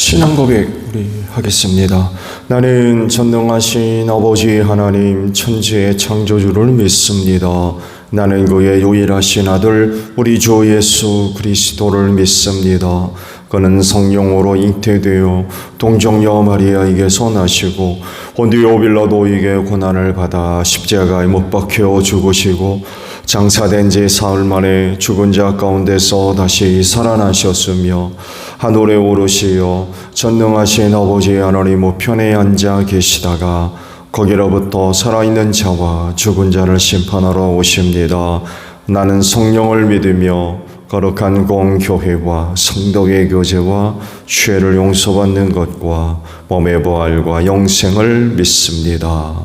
신앙 고백 우리 하겠습니다. 나는 전능하신 아버지 하나님 천지의 창조주를 믿습니다. 나는 그의 유일하신 아들 우리 주 예수 그리스도를 믿습니다. 그는 성령으로 잉태되어 동정녀 마리아에게서 나시고 본디오 빌라도에게 고난을 받아 십자가에 못 박혀 죽으시고 장사된 지 사흘 만에 죽은 자 가운데서 다시 살아나셨으며 하늘에 오르시어 전능하신 아버지 하나님 우편에 앉아 계시다가 거기로부터 살아있는 자와 죽은 자를 심판하러 오십니다. 나는 성령을 믿으며 거룩한 공교회와 성도의 교제와 죄를 용서받는 것과 몸의 부활과 영생을 믿습니다.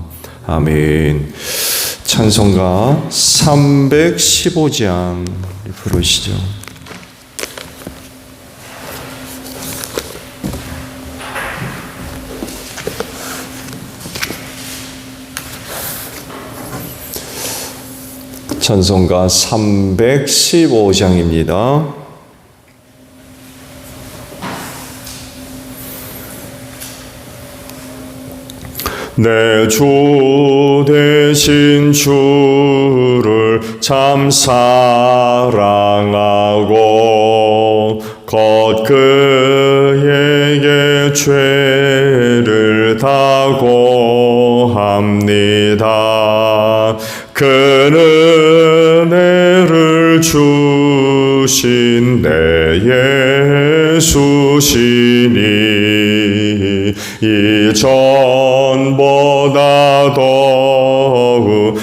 아멘. 찬송가 315장 부르시죠. 찬송가 315장입니다. 내 주 되신 주를 참 사랑하고 곧 그에게 죄를 다고 합니다. 그 은혜를 주신 내 예수시니 이전보다 더욱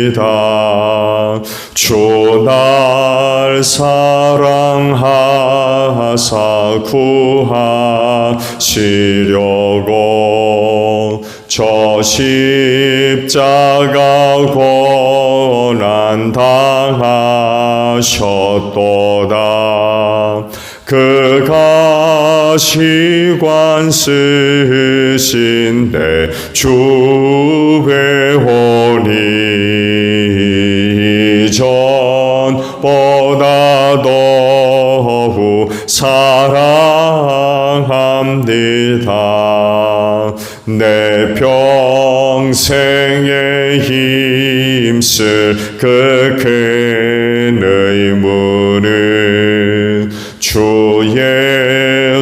사랑합니다. 주 날 사랑하사 구하시려고 저 십자가 고난 당하셨도다. 그가 시관 쓰신 내 주 배우니 이전보다 더욱 사랑합니다. 내 평생에 힘쓸 그 큰 의무는 주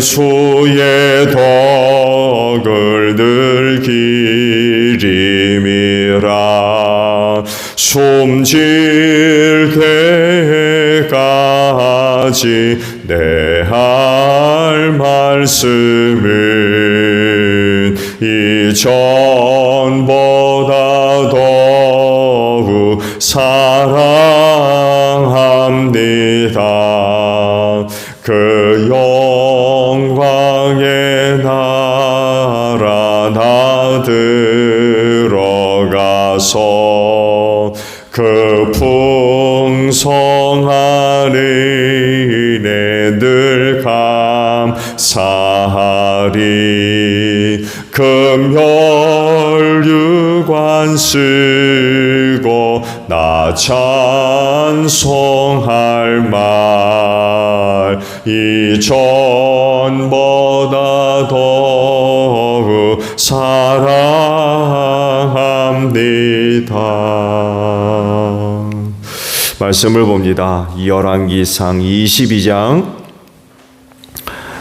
예수의 덕을 늘 기림이라. 숨질 때까지 내 할 말씀은 이전보다 더욱 사랑합니다. 그 영광의 나라 나 들어가서 그 풍성한 은혜 늘 감사하리. 금혈유관 쓰고 나 찬송할 말 이전보다 더욱 사랑합니다. 말씀을 봅니다. 열왕기상 22장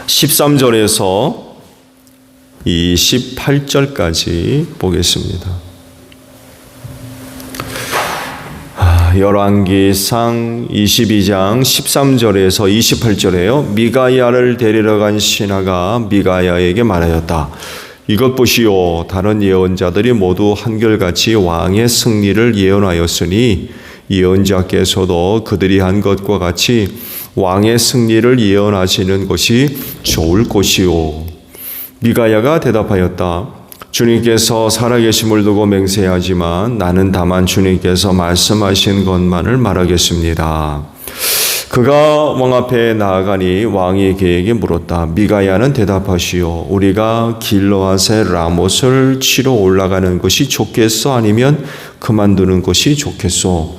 13절에서 28절까지 보겠습니다. 열왕기상 22장 13절에서 28절에요. 미가야를 데리러 간 신하가 미가야에게 말하였다. 이것 보시오. 다른 예언자들이 모두 한결같이 왕의 승리를 예언하였으니 예언자께서도 그들이 한 것과 같이 왕의 승리를 예언하시는 것이 좋을 것이오. 미가야가 대답하였다. 주님께서 살아계심을 두고 맹세하지만 나는 다만 주님께서 말씀하신 것만을 말하겠습니다. 그가 왕 앞에 나아가니 왕이 그에게 물었다. 미가야는 대답하시오. 우리가 길르앗의 라못을 치러 올라가는 것이 좋겠소? 아니면 그만두는 것이 좋겠소?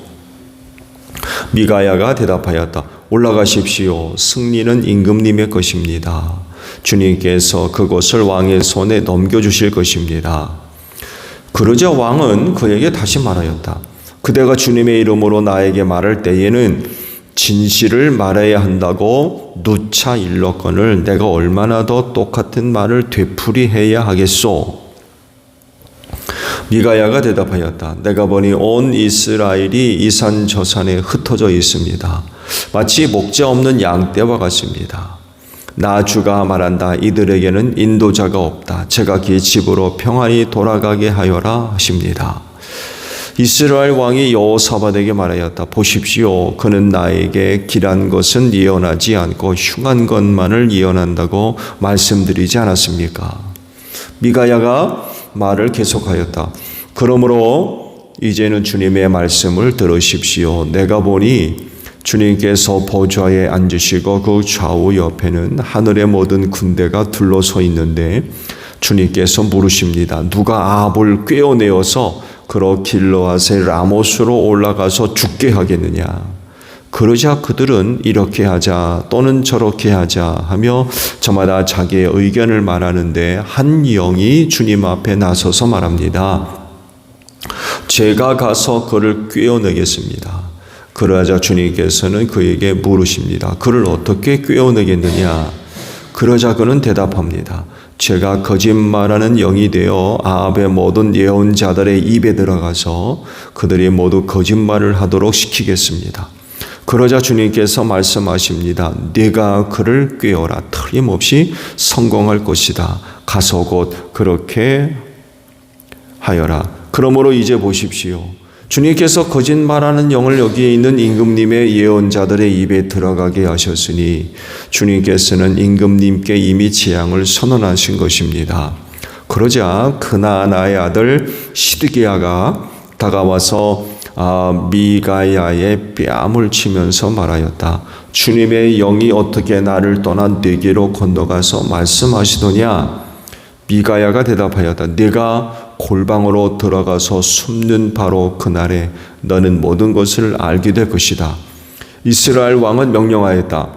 미가야가 대답하였다. 올라가십시오. 승리는 임금님의 것입니다. 주님께서 그것을 왕의 손에 넘겨주실 것입니다. 그러자 왕은 그에게 다시 말하였다. 그대가 주님의 이름으로 나에게 말할 때에는 진실을 말해야 한다고 누차 일렀거늘 내가 얼마나 더 똑같은 말을 되풀이해야 하겠소? 미가야가 대답하였다. 내가 보니 온 이스라엘이 이 산 저 산에 흩어져 있습니다. 마치 목자 없는 양떼와 같습니다. 나 주가 말한다. 이들에게는 인도자가 없다. 제가 그 집으로 평안히 돌아가게 하여라 하십니다. 이스라엘 왕이 여호사밧에게 말하였다. 보십시오. 그는 나에게 길한 것은 예언하지 않고 흉한 것만을 예언한다고 말씀드리지 않았습니까? 미가야가 말을 계속하였다. 그러므로 이제는 주님의 말씀을 들으십시오. 내가 보니 주님께서 보좌에 앉으시고 그 좌우 옆에는 하늘의 모든 군대가 둘러서 있는데 주님께서 물으십니다. 누가 아합을 꿰어내어서 그로 길르앗의 라못으로 올라가서 죽게 하겠느냐? 그러자 그들은 이렇게 하자 또는 저렇게 하자 하며 저마다 자기의 의견을 말하는데 한 영이 주님 앞에 나서서 말합니다. 제가 가서 그를 꿰어내겠습니다. 그러자 주님께서는 그에게 물으십니다. 그를 어떻게 꿰어내겠느냐? 그러자 그는 대답합니다. 제가 거짓말하는 영이 되어 아합의 모든 예언자들의 입에 들어가서 그들이 모두 거짓말을 하도록 시키겠습니다. 그러자 주님께서 말씀하십니다. 네가 그를 꿰어라. 틀림없이 성공할 것이다. 가서 곧 그렇게 하여라. 그러므로 이제 보십시오. 주님께서 거짓말하는 영을 여기에 있는 임금님의 예언자들의 입에 들어가게 하셨으니 주님께서는 임금님께 이미 재앙을 선언하신 것입니다. 그러자 그나아나의 아들 시드기야가 다가와서 미가야의 뺨을 치면서 말하였다. 주님의 영이 어떻게 나를 떠나 네게로 건너가서 말씀하시더냐? 미가야가 대답하였다. 네가 골방으로 들어가서 숨는 바로 그날에 너는 모든 것을 알게 될 것이다. 이스라엘 왕은 명령하였다.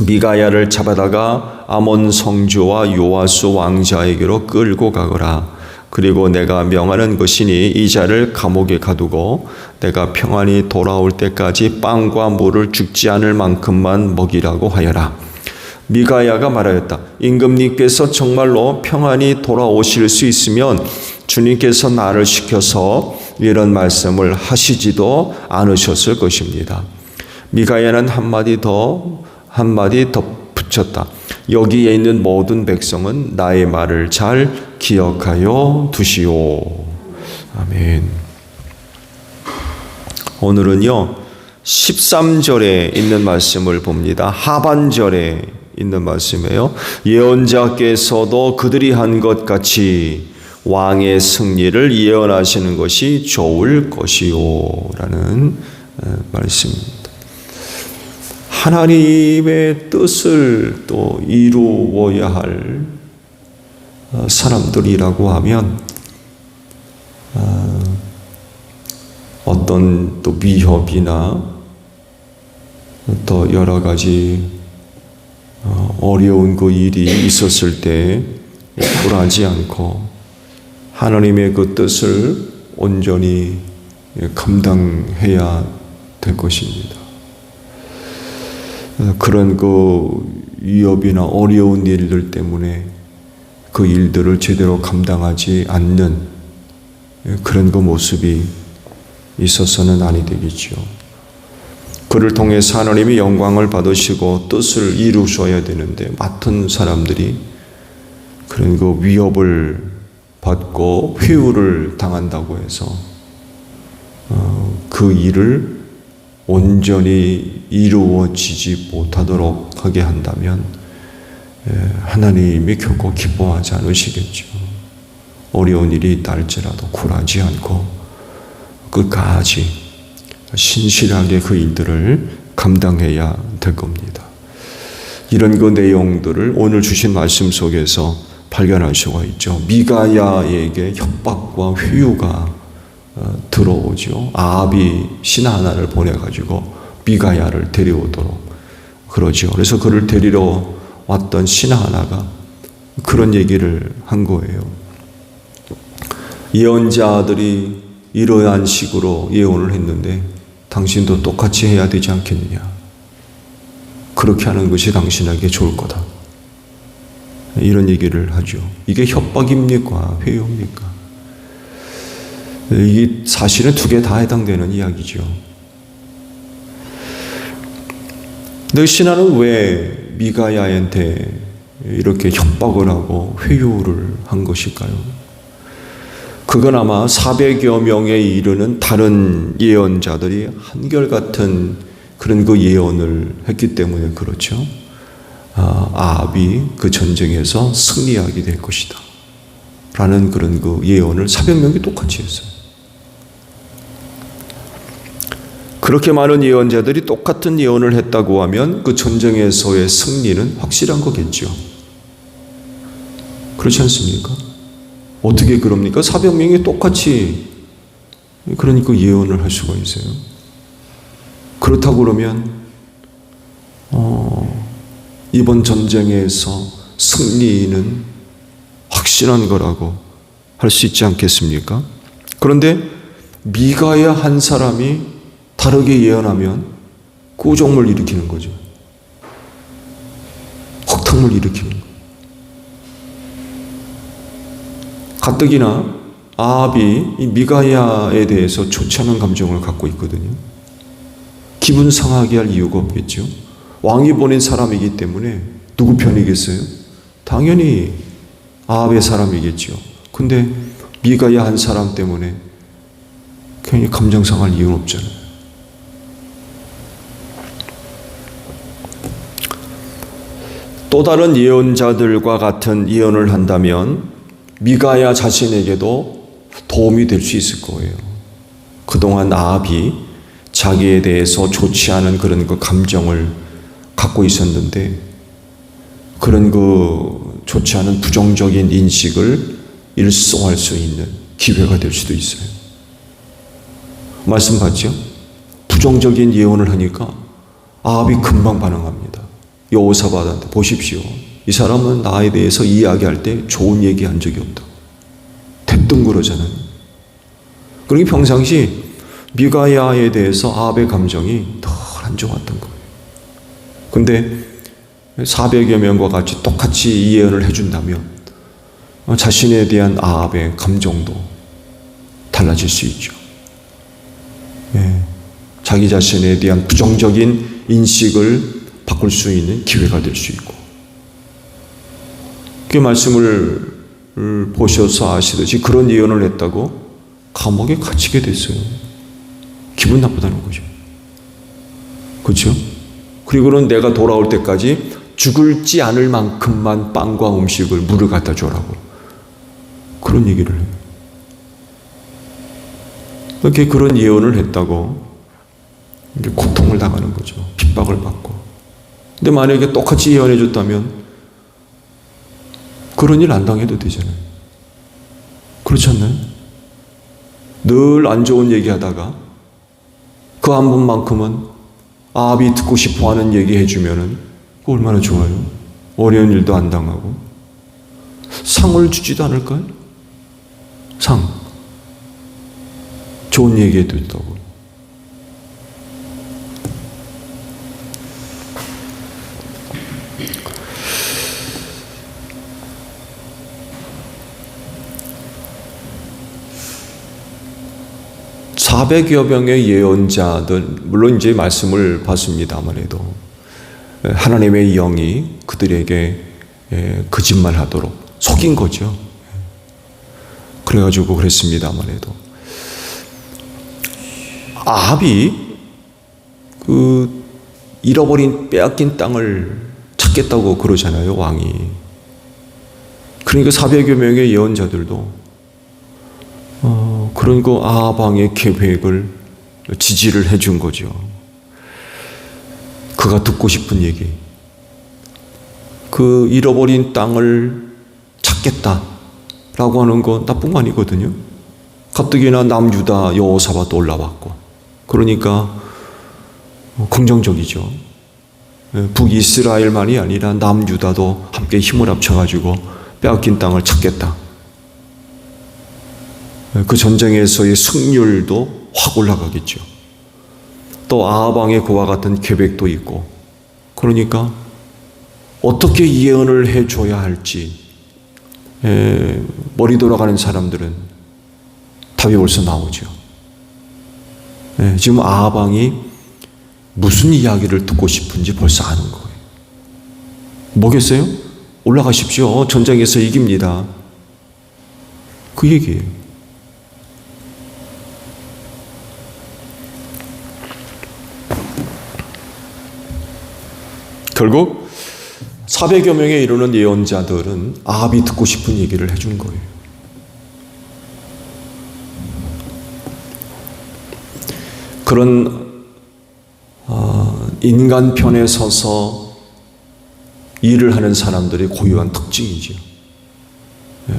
미가야를 잡아다가 아몬 성주와 요아스 왕자에게로 끌고 가거라. 그리고 내가 명하는 것이니 이 자를 감옥에 가두고 내가 평안히 돌아올 때까지 빵과 물을 죽지 않을 만큼만 먹이라고 하여라. 미가야가 말하였다. 임금님께서 정말로 평안히 돌아오실 수 있으면 주님께서 나를 시켜서 이런 말씀을 하시지도 않으셨을 것입니다. 미가야는 한마디 더 붙였다. 여기에 있는 모든 백성은 나의 말을 잘 기억하여 두시오. 아멘. 오늘은요 13절에 있는 말씀을 봅니다. 하반절에 있는 말씀이에요. 예언자께서도 그들이 한 것 같이 왕의 승리를 예언하시는 것이 좋을 것이요 라는 말씀입니다. 하나님의 뜻을 또 이루어야 할 사람들이라고 하면 어떤 또 위협이나 또 여러 가지 어려운 그 일이 있었을 때 굴하지 않고 하나님의 그 뜻을 온전히 감당해야 될 것입니다. 그런 그 위협이나 어려운 일들 때문에 그 일들을 제대로 감당하지 않는 그런 그 모습이 있어서는 아니 되겠죠. 그를 통해서 하나님이 영광을 받으시고 뜻을 이루셔야 되는데 맡은 사람들이 그런 그 위협을 받고 회유를 당한다고 해서 그 일을 온전히 이루어지지 못하도록 하게 한다면 하나님이 결코 기뻐하지 않으시겠죠. 어려운 일이 있다 할지라도 굴하지 않고 끝까지 신실하게 그 일들을 감당해야 될 겁니다. 이런 그 내용들을 오늘 주신 말씀 속에서 발견할 수가 있죠. 미가야에게 협박과 회유가 들어오죠. 아합이 신 하나를 보내가지고 미가야를 데려오도록 그러죠. 그래서 그를 데리러 왔던 신하가 그런 얘기를 한 거예요. 예언자들이 이러한 식으로 예언을 했는데 당신도 똑같이 해야 되지 않겠느냐. 그렇게 하는 것이 당신에게 좋을 거다. 이런 얘기를 하죠. 이게 협박입니까? 회유입니까? 이 사실은 두 개 다 해당되는 이야기죠. 근데 신하는 왜 미가야한테 이렇게 협박을 하고 회유를 한 것일까요? 그건 아마 400여 명에 이르는 다른 예언자들이 한결같은 그런 그 예언을 했기 때문에 그렇죠. 아합이 그 전쟁에서 승리하게 될 것이다 라는 그런 그 예언을 400명이 똑같이 했어요. 그렇게 많은 예언자들이 똑같은 예언을 했다고 하면 그 전쟁에서의 승리는 확실한 거겠죠. 그렇지 않습니까? 어떻게 그럽니까? 400명이 똑같이 그러니까 예언을 할 수가 있어요. 그렇다고 그러면 이번 전쟁에서 승리는 확실한 거라고 할 수 있지 않겠습니까? 그런데 미가야 한 사람이 다르게 예언하면 꾸종을 일으키는 거죠. 혹탕을 일으키는 거예요. 가뜩이나 아합이 이 미가야에 대해서 좋지 않은 감정을 갖고 있거든요. 기분 상하게 할 이유가 없겠죠. 왕이 보낸 사람이기 때문에 누구 편이겠어요? 당연히 아합의 사람이겠죠. 근데 미가야 한 사람 때문에 괜히 감정 상할 이유는 없잖아요. 또 다른 예언자들과 같은 예언을 한다면 미가야 자신에게도 도움이 될 수 있을 거예요. 그동안 아합이 자기에 대해서 좋지 않은 그런 그 감정을 갖고 있었는데 그런 그 좋지 않은 부정적인 인식을 일소할 수 있는 기회가 될 수도 있어요. 말씀 봤죠? 부정적인 예언을 하니까 아합이 금방 반응합니다. 여호사밧한테 보십시오. 이 사람은 나에 대해서 이야기할 때 좋은 얘기 한 적이 없다고. 대뜸 그러잖아요. 그러니 평상시 미가야에 대해서 아합의 감정이 덜 안 좋았던 거예요. 근데 400여 명과 같이 똑같이 예언을 해준다면 자신에 대한 아합의 감정도 달라질 수 있죠. 네. 자기 자신에 대한 부정적인 인식을 바꿀 수 있는 기회가 될 수 있고, 그 말씀을 보셔서 아시듯이 그런 예언을 했다고 감옥에 갇히게 됐어요. 기분 나쁘다는 거죠. 그렇죠? 그리고는 내가 돌아올 때까지 죽을지 않을 만큼만 빵과 음식을 물을 갖다 줘라고 그런 얘기를 해요. 이렇게 그런 예언을 했다고 고통을 당하는 거죠. 핍박을 받고. 근데 만약에 똑같이 예언해 줬다면 그런 일 안 당해도 되잖아요. 그렇지 않나요? 늘 안 좋은 얘기하다가 그 한 번만큼은 아합이 듣고 싶어하는 얘기 해주면은 그거 얼마나 좋아요. 어려운 일도 안 당하고 상을 주지도 않을까요? 상. 좋은 얘기 해줬다고. (400여 명의) 예언자들, 물론 이제 말씀을 봤습니다만 해도 하나님의 영이 그들에게 거짓말하도록 속인 거죠. 그래가지고 그랬습니다만 해도 아합이 그 잃어버린 빼앗긴 땅을 찾겠다고 그러잖아요, 왕이. 그러니까 400여 명의 예언자들도 그런 그 아합 왕의 계획을 지지를 해준 거죠. 그가 듣고 싶은 얘기. 그 잃어버린 땅을 찾겠다라고 하는 건 나쁜 거 아니거든요. 가뜩이나 남유다 여호사밧도 올라왔고, 그러니까 긍정적이죠. 북이스라엘만이 아니라 남유다도 함께 힘을 합쳐가지고 빼앗긴 땅을 찾겠다. 그 전쟁에서의 승률도 확 올라가겠죠. 또 아합 왕의 그와 같은 계획도 있고, 그러니까 어떻게 예언을 해줘야 할지 머리 돌아가는 사람들은 답이 벌써 나오죠. 지금 아합 왕이 무슨 이야기를 듣고 싶은지 벌써 아는 거예요. 뭐겠어요? 올라가십시오. 전쟁에서 이깁니다. 그 얘기예요. 결국 400여 명에 이르는 예언자들은 아합이 듣고 싶은 얘기를 해준 거예요. 그런 인간 편에 서서 일을 하는 사람들의 고유한 특징이죠.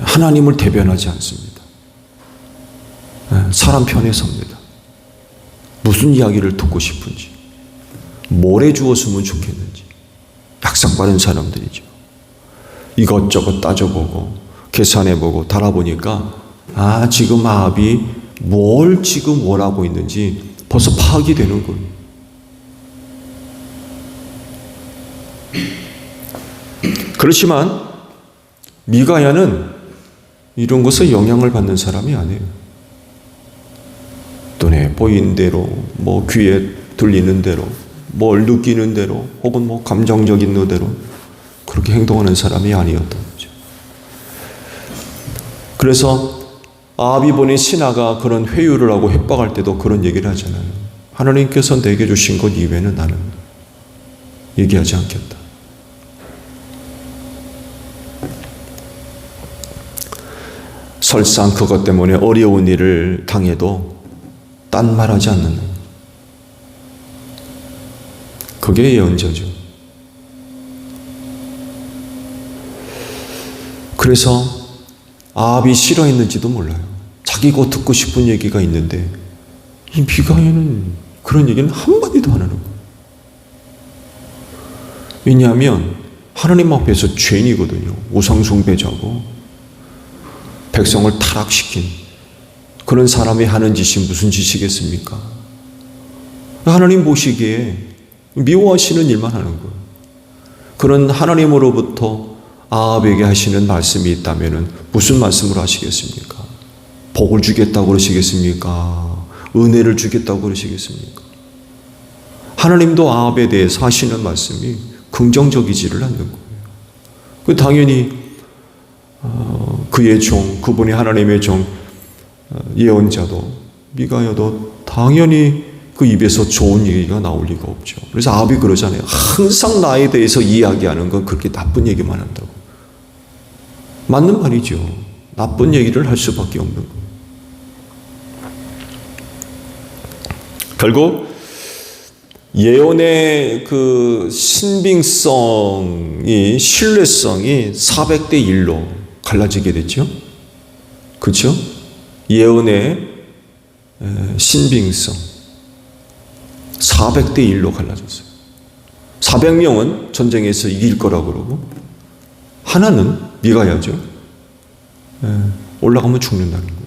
하나님을 대변하지 않습니다. 사람 편에 섭니다. 무슨 이야기를 듣고 싶은지, 뭘 해주었으면 좋겠는지 약삭빠른 사람들이죠. 이것저것 따져보고 계산해보고 달아보니까 지금 아합이 뭘 지금 원하고 있는지 벌써 파악이 되는 거예요. 그렇지만 미가야는 이런 것에 영향을 받는 사람이 아니에요. 눈에 보이는 대로, 귀에 들리는 대로, 뭘 느끼는 대로, 혹은 감정적인 대로 그렇게 행동하는 사람이 아니었던 거죠. 그래서 아합이 보낸 신하가 그런 회유를 하고 협박할 때도 그런 얘기를 하잖아요. 하나님께서 내게 주신 것 이외에는 나는 얘기하지 않겠다. 설상 그것 때문에 어려운 일을 당해도 딴 말하지 않는, 그게 예언자죠. 그래서 아합이 싫어했는지도 몰라요. 자기가 듣고 싶은 얘기가 있는데 이 미가야는 그런 얘기는 한마디도 안 하는 거예요. 왜냐하면 하나님 앞에서 죄인이거든요. 우상숭배자고 백성을 타락시킨 그런 사람이 하는 짓이 무슨 짓이겠습니까? 하나님 보시기에 미워하시는 일만 하는 거예요. 그런 하나님으로부터 아합에게 하시는 말씀이 있다면 무슨 말씀을 하시겠습니까? 복을 주겠다고 그러시겠습니까? 은혜를 주겠다고 그러시겠습니까? 하나님도 아합에 대해서 하시는 말씀이 긍정적이지를 않는 거예요. 당연히 그의 종, 그분이 하나님의 종 예언자도 미가야도 당연히 그 입에서 좋은 얘기가 나올 리가 없죠. 그래서 아합이 그러잖아요. 항상 나에 대해서 이야기하는 건 그렇게 나쁜 얘기만 한다고. 맞는 말이죠. 나쁜 얘기를 할 수밖에 없는 거예요. 결국 예언의 그 신빙성이, 신뢰성이 400대 1로 갈라지게 됐죠. 그렇죠? 예언의 신빙성 400대 1로 갈라졌어요. 400명은 전쟁에서 이길 거라고 그러고 하나는 미가야죠. 올라가면 죽는다는 거예요.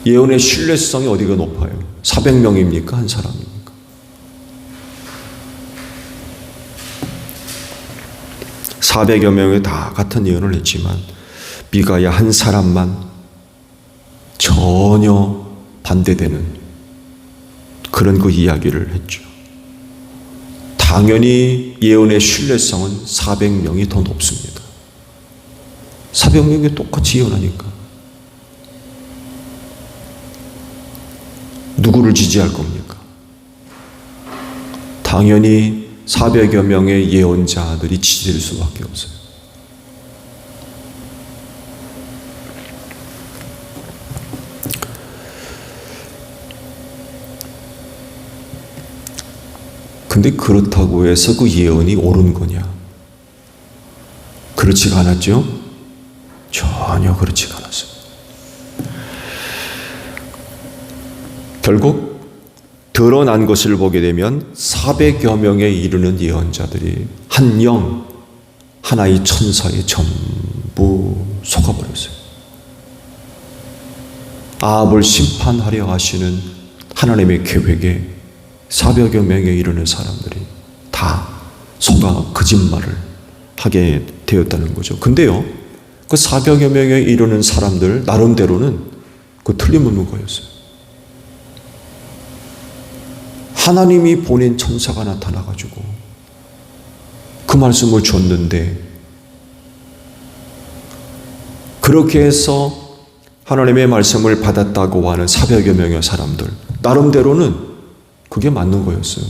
예언의 신뢰성이 어디가 높아요? 400명입니까? 한 사람입니까? (400여) 명이 다 같은 예언을 했지만 미가야 한 사람만 전혀 반대되는 그런 그 이야기를 했죠. 당연히 예언의 신뢰성은 400명이 더 높습니다. 400명이 똑같이 예언하니까 누구를 지지할 겁니까? 당연히 400여 명의 예언자들이 지지될 수밖에 없어요. 근데 그렇다고 해서 그 예언이 옳은 거냐? 그렇지가 않았죠? 전혀 그렇지가 않았어요. 결국 드러난 것을 보게 되면 400여 명에 이르는 예언자들이 한 영, 하나의 천사에 전부 속아버렸어요. 아합을 심판하려 하시는 하나님의 계획에 400여 명에 이르는 사람들이 다 속아 거짓말을 하게 되었다는 거죠. 근데요, 그 400여 명에 이르는 사람들 나름대로는 그 틀림없는 거였어요. 하나님이 보낸 천사가 나타나가지고 그 말씀을 줬는데, 그렇게 해서 하나님의 말씀을 받았다고 하는 400여 명의 사람들 나름대로는 그게 맞는 거였어요.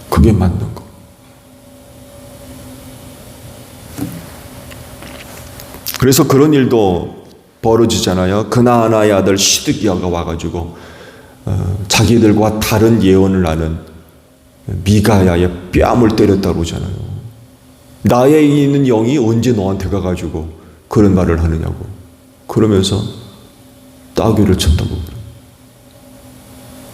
그게 맞는 거. 그래서 그런 일도 벌어지잖아요. 그나아나의 아들 시드기야가 와가지고 자기들과 다른 예언을 하는 미가야의 뺨을 때렸다고 그러잖아요. 나에 있는 영이 언제 너한테 가가지고 그런 말을 하느냐고. 그러면서 따귀를 쳤다고.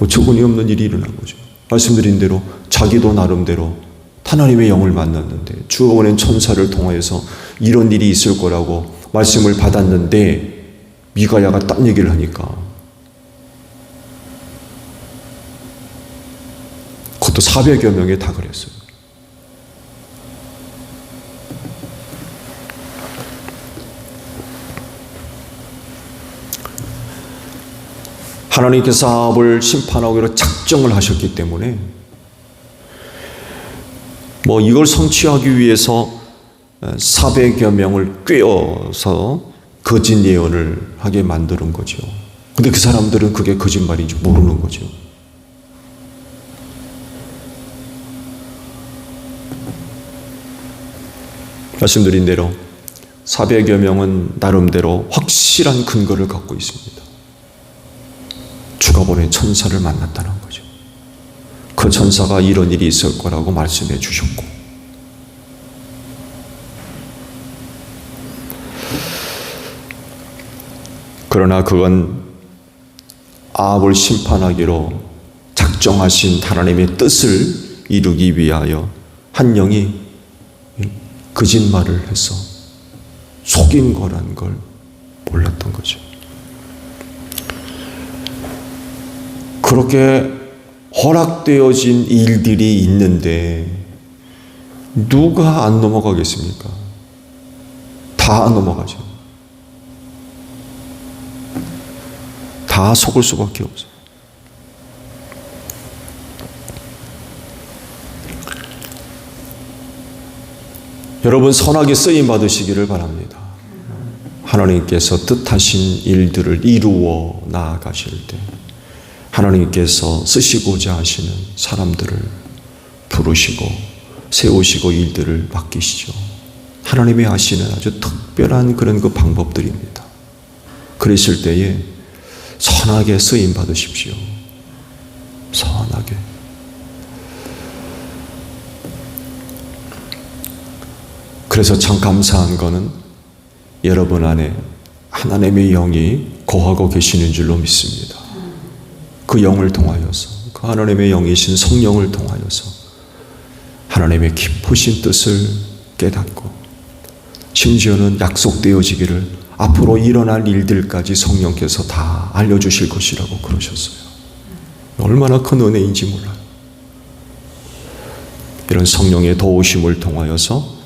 어처구니 없는 일이 일어난 거죠. 말씀드린 대로 자기도 나름대로 하나님의 영을 만났는데, 주가 보낸 천사를 통하여서 이런 일이 있을 거라고 말씀을 받았는데, 미가야가 딴 얘기를 하니까 그것도 400여 명에 다 그랬어요. 하나님께서 아합을 심판하기로 작정을 하셨기 때문에 이걸 성취하기 위해서 400여 명을 꿰어서 거짓 예언을 하게 만드는 거죠. 근데 그 사람들은 그게 거짓말인지 모르는 거죠. 말씀드린 대로 400여 명은 나름대로 확실한 근거를 갖고 있습니다. 주가 보낸 천사를 만났다는 거죠. 그 천사가 이런 일이 있을 거라고 말씀해 주셨고, 그러나 그건 아합을 심판하기로 작정하신 하나님의 뜻을 이루기 위하여 한 영이 거짓말을 해서 속인 거란 걸 몰랐던 거죠. 그렇게 허락되어진 일들이 있는데 누가 안 넘어가겠습니까? 다 넘어가죠. 다 속을 수밖에 없어요. 여러분, 선하게 쓰임 받으시기를 바랍니다. 하나님께서 뜻하신 일들을 이루어 나아가실 때 하나님께서 쓰시고자 하시는 사람들을 부르시고 세우시고 일들을 맡기시죠. 하나님이 하시는 아주 특별한 그런 그 방법들입니다. 그러실 때에 선하게 쓰임 받으십시오. 선하게. 그래서 참 감사한 거는 여러분 안에 하나님의 영이 거하고 계시는 줄로 믿습니다. 그 영을 통하여서, 그 하나님의 영이신 성령을 통하여서 하나님의 깊으신 뜻을 깨닫고, 심지어는 약속되어지기를 앞으로 일어날 일들까지 성령께서 다 알려주실 것이라고 그러셨어요. 얼마나 큰 은혜인지 몰라요. 이런 성령의 도우심을 통하여서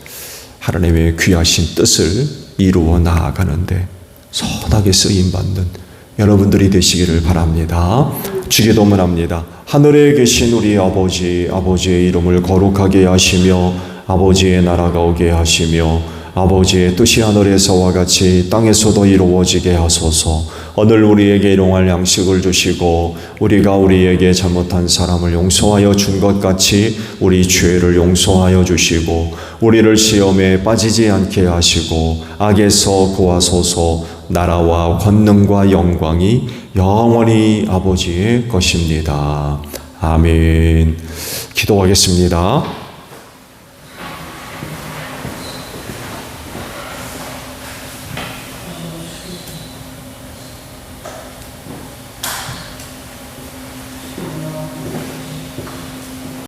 하나님의 귀하신 뜻을 이루어 나아가는데 선하게 쓰임받는 여러분들이 되시기를 바랍니다. 주기도문합니다. 하늘에 계신 우리 아버지, 아버지의 이름을 거룩하게 하시며 아버지의 나라가 오게 하시며 아버지의 뜻이 하늘에서와 같이 땅에서도 이루어지게 하소서. 오늘 우리에게 일용할 양식을 주시고 우리가 우리에게 잘못한 사람을 용서하여 준 것 같이 우리 죄를 용서하여 주시고 우리를 시험에 빠지지 않게 하시고 악에서 구하소서. 나라와 권능과 영광이 영원히 아버지의 것입니다. 아멘. 기도하겠습니다.